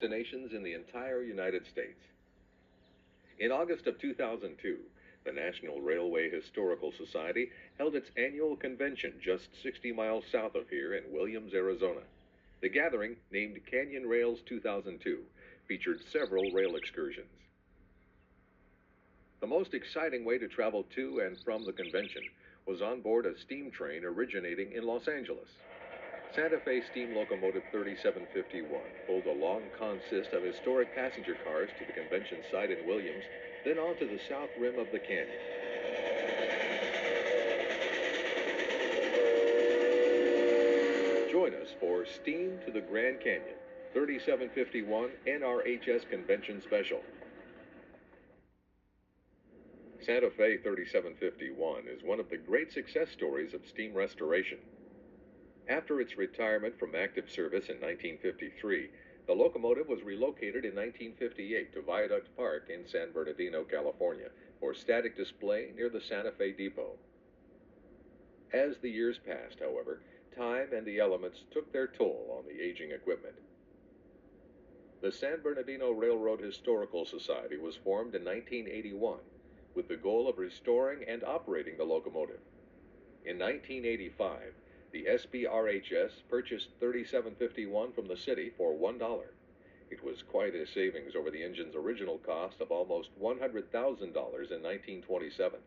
destinations in the entire United States. In August of 2002, the National Railway Historical Society held its annual convention just 60 miles south of here in Williams, Arizona. The gathering, named Canyon Rails 2002, featured several rail excursions. The most exciting way to travel to and from the convention was on board a steam train originating in Los Angeles. Santa Fe Steam Locomotive 3751 pulled a long consist of historic passenger cars to the convention site in Williams, then on to the south rim of the canyon. Join us for Steam to the Grand Canyon 3751 NRHS Convention Special. Santa Fe 3751 is one of the great success stories of steam restoration. After its retirement from active service in 1953, the locomotive was relocated in 1958 to Viaduct Park in San Bernardino, California, for static display near the Santa Fe Depot. As the years passed, however, time and the elements took their toll on the aging equipment. The San Bernardino Railroad Historical Society was formed in 1981 with the goal of restoring and operating the locomotive. In 1985, the SBRHS purchased 3751 from the city for $1. It was quite a savings over the engine's original cost of almost $100,000 in 1927.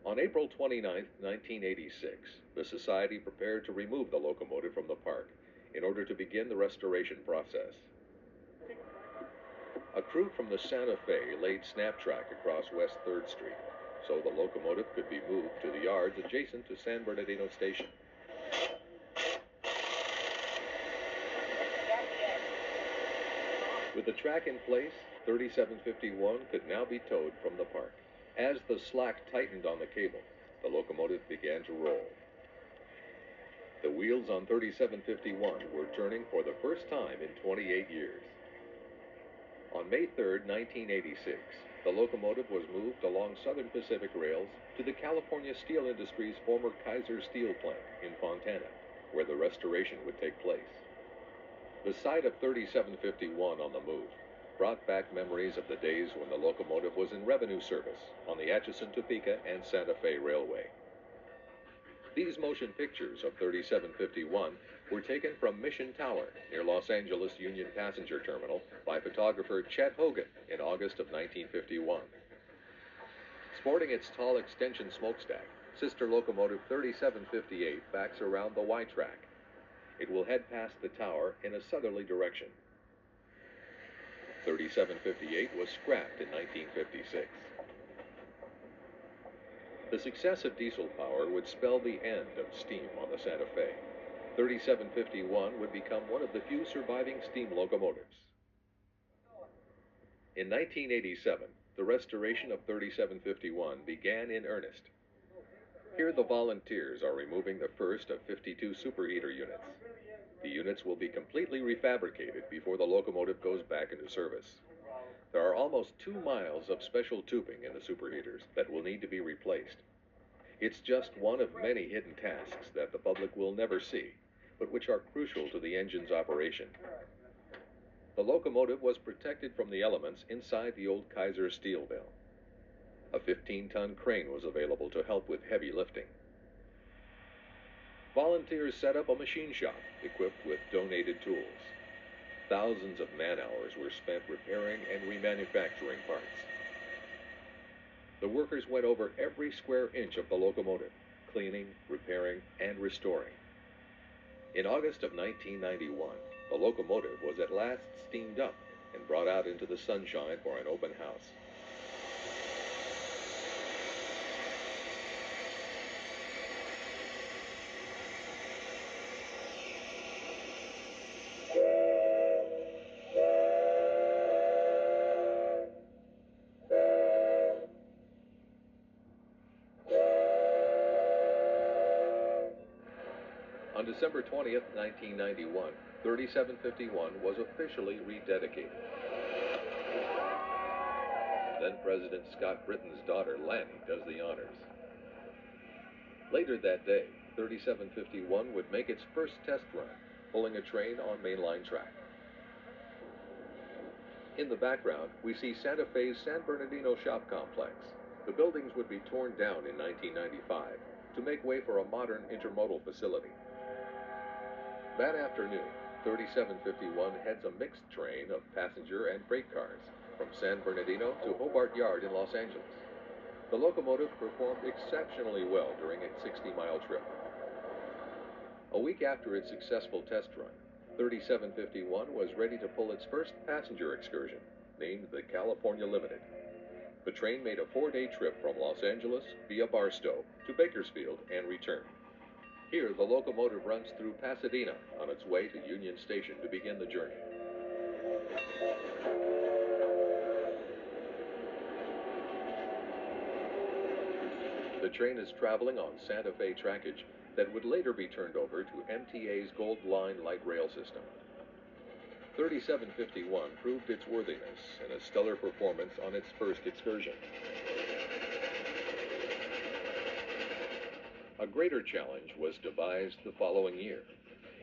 On April 29, 1986, the Society prepared to remove the locomotive from the park in order to begin the restoration process. A crew from the Santa Fe laid snap track across West 3rd Street, so the locomotive could be moved to the yards adjacent to San Bernardino Station. With the track in place, 3751 could now be towed from the park. As the slack tightened on the cable, the locomotive began to roll. The wheels on 3751 were turning for the first time in 28 years. On May 3, 1986, the locomotive was moved along Southern Pacific rails to the California Steel Industries' former Kaiser Steel plant in Fontana, where the restoration would take place. The sight of 3751 on the move brought back memories of the days when the locomotive was in revenue service on the Atchison, Topeka, and Santa Fe Railway. These motion pictures of 3751 were taken from Mission Tower near Los Angeles Union Passenger Terminal by photographer Chet Hogan in August of 1951. Sporting its tall extension smokestack, sister locomotive 3758 backs around the Y track. It will head past the tower in a southerly direction. 3758 was scrapped in 1956. The success of diesel power would spell the end of steam on the Santa Fe. 3751 would become one of the few surviving steam locomotives. In 1987, the restoration of 3751 began in earnest. Here the volunteers are removing the first of 52 superheater units. The units will be completely refabricated before the locomotive goes back into service. There are almost 2 miles of special tubing in the superheaters that will need to be replaced. It's just one of many hidden tasks that the public will never see, but which are crucial to the engine's operation. The locomotive was protected from the elements inside the old Kaiser steel mill. A 15-ton crane was available to help with heavy lifting. Volunteers set up a machine shop equipped with donated tools. Thousands of man-hours were spent repairing and remanufacturing parts. The workers went over every square inch of the locomotive, cleaning, repairing, and restoring. In August of 1991, the locomotive was at last steamed up and brought out into the sunshine for an open house. On December 20th, 1991, 3751 was officially rededicated. Then President Scott Britton's daughter, Lanny, does the honors. Later that day, 3751 would make its first test run, pulling a train on mainline track. In the background, we see Santa Fe's San Bernardino shop complex. The buildings would be torn down in 1995 to make way for a modern intermodal facility. That afternoon, 3751 heads a mixed train of passenger and freight cars from San Bernardino to Hobart Yard in Los Angeles. The locomotive performed exceptionally well during its 60-mile trip. A week after its successful test run, 3751 was ready to pull its first passenger excursion, named the California Limited. The train made a 4-day trip from Los Angeles via Barstow to Bakersfield and return. Here, the locomotive runs through Pasadena on its way to Union Station to begin the journey. The train is traveling on Santa Fe trackage that would later be turned over to MTA's Gold Line light rail system. 3751 proved its worthiness in a stellar performance on its first excursion. A greater challenge was devised the following year.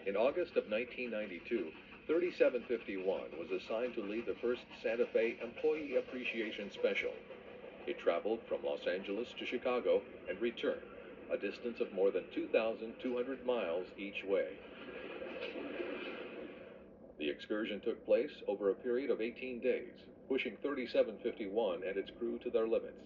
In August of 1992, 3751 was assigned to lead the first Santa Fe Employee Appreciation Special. It traveled from Los Angeles to Chicago and returned, a distance of more than 2,200 miles each way. The excursion took place over a period of 18 days, pushing 3751 and its crew to their limits.